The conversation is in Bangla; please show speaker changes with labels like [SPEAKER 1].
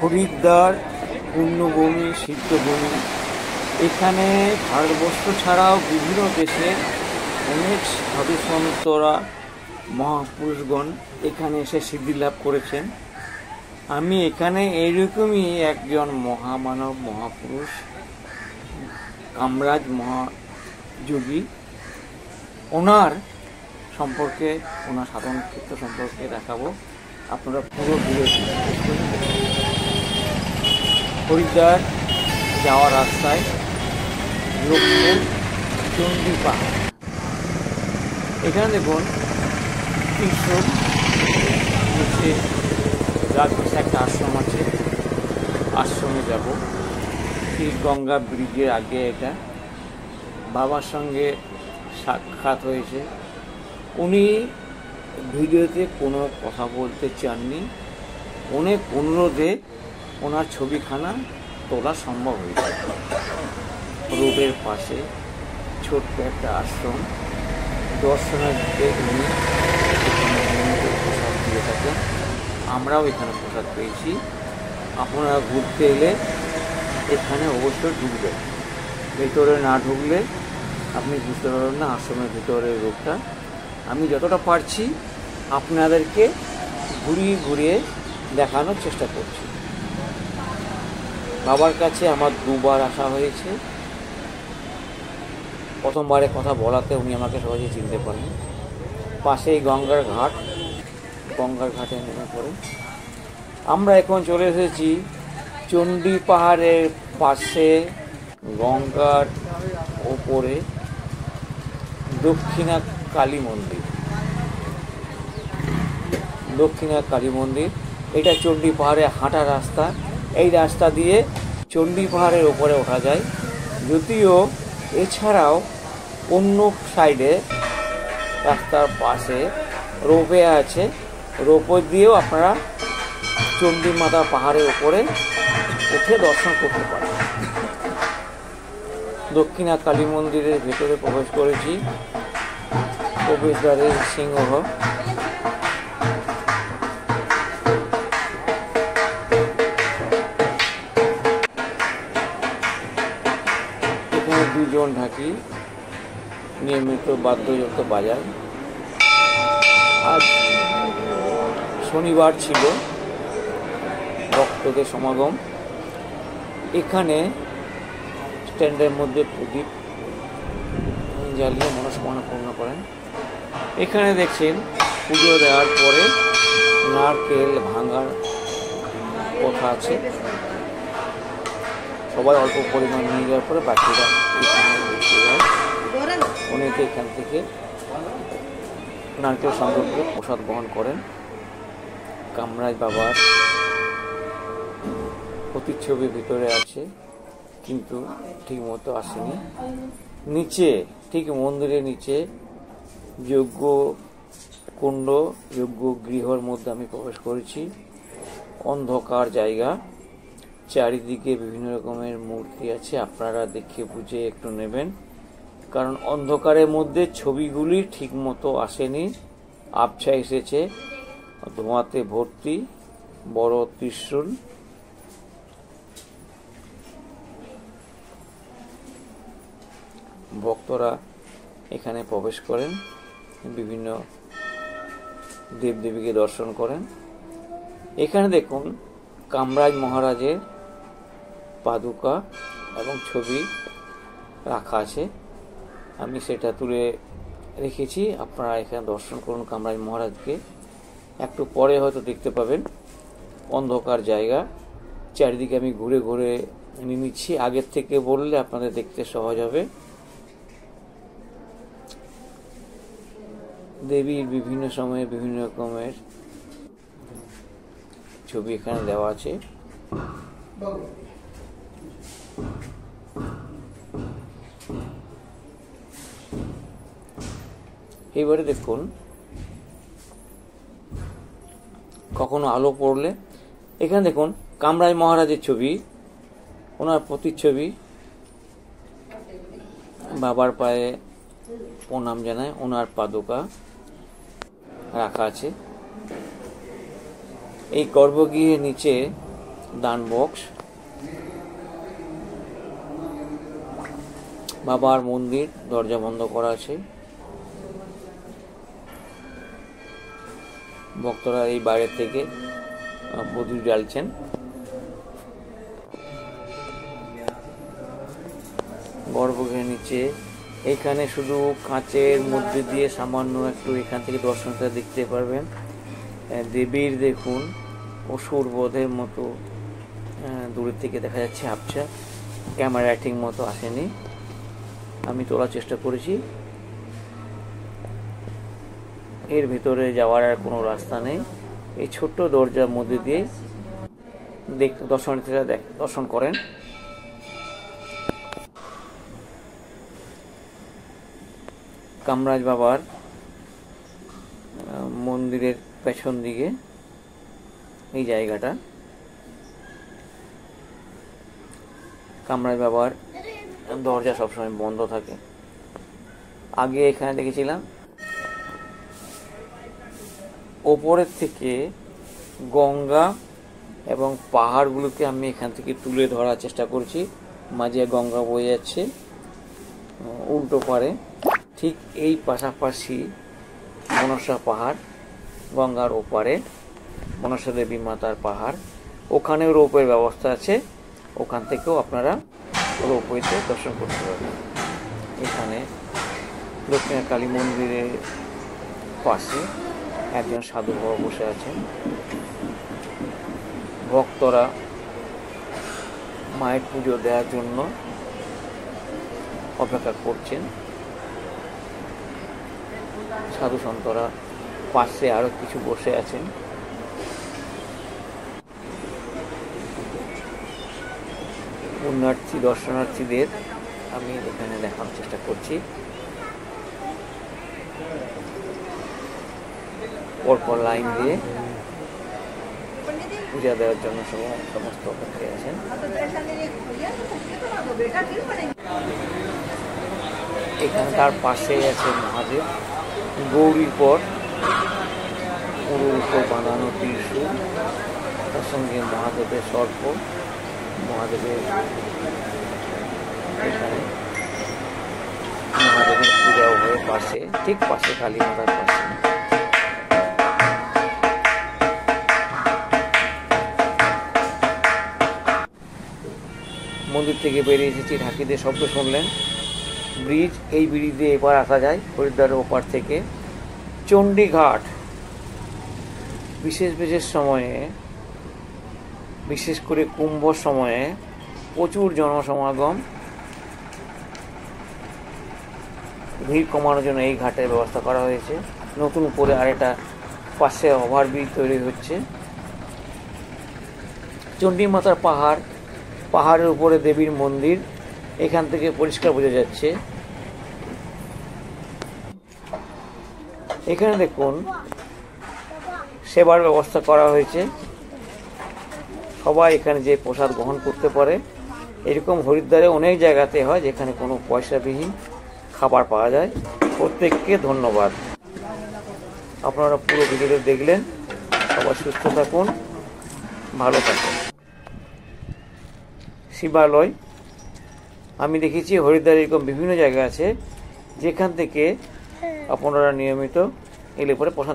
[SPEAKER 1] হরিদ্বার পুণ্যভূমি, সিদ্ধভূমি। এখানে ভারতবর্ষ ছাড়াও বিভিন্ন দেশে অনেক সাধু সন্তরা, মহাপুরুষগণ এখানে এসে সিদ্ধি লাভ করেছেন। আমি এখানে এইরকমই একজন মহামানব, মহাপুরুষ, কামরাজ মহাযোগী, ওনার সম্পর্কে, ওনার সাধন ক্ষেত্র সম্পর্কে দেখাবো। আপনারা পুরো ভিডিওটি হরিদ্বার যাওয়ার রাস্তায় লোকপুর চণ্ডী পাহাড়। এখানে দেখুন ত্রিশূল, নিচে রাজবাসে একটা আশ্রম আছে, আশ্রমে যাব। ঠিক গঙ্গা ব্রিজের আগে এটা। বাবার সঙ্গে সাক্ষাৎ হয়েছে। উনি ভিডিওতে কোনো কথা বলতে চাননি, অনেক অনুরোধে ওনার ছবিখানা তোলা সম্ভব হয়েছে। রোডের পাশে ছোট্ট একটা আশ্রম, দর্শনার্থীদের উনি প্রসাদ দিয়ে থাকেন। আমরাও এখানে প্রসাদ পেয়েছি। আপনারা ঘুরতে এলে এখানে অবশ্যই ঢুকবেন। ভেতরে না ঢুকলে আপনি বুঝতে পারবেন না আশ্রমের ভিতরের রূপটা। আমি যতটা পারছি আপনাদেরকে ঘুরিয়ে ঘুরিয়ে দেখানোর চেষ্টা করছি। বাবার কাছে আমার দুবার আসা হয়েছে। প্রথমবারে কথা বলাতে উনি আমাকে সহজে চিনতে পারেন। পাশেই গঙ্গার ঘাট, গঙ্গার ঘাটে নেমে পড়ে। আমরা এখন চলে এসেছি চণ্ডী পাহাড়ের পাশে, গঙ্গার ওপরে দক্ষিণা কালী মন্দির। দক্ষিণা কালী মন্দির, এটা চণ্ডী পাহাড়ে হাঁটার রাস্তা। এই রাস্তা দিয়ে চণ্ডী পাহাড়ের ওপরে ওঠা যায়। যদিও এছাড়াও অন্য সাইডে রাস্তার পাশে রোপওয়ে আছে, রোপওয়ে দিয়েও আপনারা চণ্ডী মাতা পাহাড়ের ওপরে উঠে দর্শন করতে পারেন। দক্ষিণা কালী মন্দিরের ভেতরে প্রবেশ করেছি। প্রবেশদ্বারের সিংহ, এখানে দুজন ঢাকি নিয়মিত বাদ্যযন্ত্র বাজায়। আজ শনিবার ছিল, ভক্তদের সমাগম। এখানে স্ট্যান্ডের মধ্যে প্রদীপ জ্বালিয়ে মনস্কামনা পূর্ণ করেন। এখানে দেখছেন পুজো দেওয়ার পরে নারকেল ভাঙার কথা আছে। সবাই অল্প পরিমাণ নিয়ে যাওয়ার পরে বাকিরা এখানে রেখে যায়। অনেকে এখান থেকে নারকেল সংগ্রহ করে প্রসাদ গ্রহণ করেন। কামরাজ বাবার প্রতিচ্ছবি ভিতরে আছে, কিন্তু ঠিক মতো আসেনি। নিচে, ঠিক মন্দিরের নিচে যজ্ঞ কুণ্ড, যজ্ঞ গৃহর মধ্যে আমি প্রবেশ করেছি। অন্ধকার জায়গা, চারিদিকে বিভিন্ন রকমের মূর্তি আছে। আপনারা দেখে বুঝে একটু নেবেন, কারণ অন্ধকারের মধ্যে ছবিগুলি ঠিক মতো আসেনি, আবছা এসেছে। ধোঁয়াতে ভর্তি। বড় ত্রিশূল, ভক্তরা এখানে প্রবেশ করেন, বিভিন্ন দেবদেবীকে দর্শন করেন। এখানে দেখুন কামরাজ মহারাজের পাদুকা এবং ছবি রাখা আছে। আমি সেটা তুলে রেখেছি। আপনারা এখানে দর্শন করুন কামরাজ মহারাজকে। একটু পরে হয়তো দেখতে পাবেন। অন্ধকার জায়গা, চারিদিকে আমি ঘুরে ঘুরে নিয়ে নিচ্ছি। আগের থেকে বললে আপনাদের দেখতে সহজ হবে। দেবীর বিভিন্ন সময়ে বিভিন্ন রকমের ছবি এখানে দেওয়া আছে। এবারে দেখুন, কখনো আলো পড়লে এখানে দেখুন কামরাজ মহারাজের ছবি, ওনার প্রতিচ্ছবি। বাবার পায়ে প্রণাম জানায়, ওনার পাদুকা রাখা আছে। এই গর্ভগৃহের নিচে দান বক্স, বাবার মন্দির, দরজা বন্ধ করা আছে। ভক্তরা এই বাইরে থেকে প্রদীপ জ্বালছেন। গর্ভগৃহের নিচে এখানে শুধু কাঁচের মধ্যে দিয়ে সামান্য একটু এখান থেকে দর্শনটা দেখতে পারবেন। দেবীর দেখুন অসুর বধের মতো দূরের থেকে দেখা যাচ্ছে আবছা, ক্যামেরা ঠিক মতো আসেনি, আমি তোলার চেষ্টা করেছি। এর ভিতরে যাওয়ার আর কোনো রাস্তা নেই, এই ছোট্ট দরজার মধ্যে দিয়ে দর্শনার্থীরা দর্শন করেন। কামরাজ বাবার মন্দিরের পেছন দিকে এই জায়গাটা, কামরাজ বাবার দরজা সবসময় বন্ধ থাকে। আগে এখানে দেখেছিলাম ওপরের থেকে গঙ্গা এবং পাহাড়গুলোকে আমি এখান থেকে তুলে ধরার চেষ্টা করছি। মাঝে গঙ্গা বয়ে যাচ্ছে, উল্টো পারে ঠিক এই পাশাপাশি মনসা পাহাড়, গঙ্গার ওপারে মনসা দেবী মাতার পাহাড়, ওখানেও রোপওয়ের ব্যবস্থা আছে, ওখান থেকেও আপনারা রোপওয়েতে দর্শন করতে পারবেন। এখানে দক্ষিণা কালী মন্দিরের পাশে একজন সাধু বাবা বসে আছেন। ভক্তরা মায়ের পুজো দেওয়ার জন্য অপেক্ষা করছেন। সাধু সন্তরা পাশে আরো কিছু বসে আছেন। পুণ্যার্থী দর্শনার্থীদের আমি এখানে দেখানোর চেষ্টা করছি। পরপর লাইন দিয়ে পূজা দেওয়ার জন্য সমস্ত অপেক্ষায় আছেন। এখানে তার পাশেই আছে মহাদেব, গৌরীর পর পুরোর উপর বাঁধানো ত্রিশূল, তার সঙ্গে মহাদেবের সর্প, মহাদেবের এখানে মহাদেবের পূজাও হয়ে পাশে, ঠিক পাশে কালী মাতার পাশে। মন্দির থেকে বেরিয়ে এসেছি, ঢাকিদের শব্দ শুনলেন। ব্রিজ, এই ব্রিজ দিয়ে এবার আসা যায় হরিদ্বারের ওপার থেকে। চণ্ডীঘাট বিশেষ বিশেষ সময়ে, বিশেষ করে কুম্ভ সময়ে প্রচুর জনসমাগম, ভিড় কমানোর জন্য এই ঘাটের ব্যবস্থা করা হয়েছে। নতুন করে আরেকটা পাশে ওভারব্রিজ তৈরি হচ্ছে। চণ্ডী মাতার পাহাড়, পাহাড়ের উপরে দেবীর মন্দির, এখান থেকে পরিষ্কার বোঝা যাচ্ছে। এখানে দেখুন সেবার ব্যবস্থা করা হয়েছে, সবাই এখানে যে প্রসাদ গ্রহণ করতে পারে। এরকম হরিদ্বারে অনেক জায়গাতে হয় যেখানে কোনো পয়সাবিহীন খাবার পাওয়া যায়। প্রত্যেককে ধন্যবাদ। আপনারা পুরো ভিডিওটা দেখলেন, সবাই সুস্থ থাকুন, ভালো থাকুন। শিবালয় আমি দেখেছি হরিদ্বারে এরকম বিভিন্ন জায়গা আছে যেখান থেকে আপনারা নিয়মিত এলে পরে প্রসাদ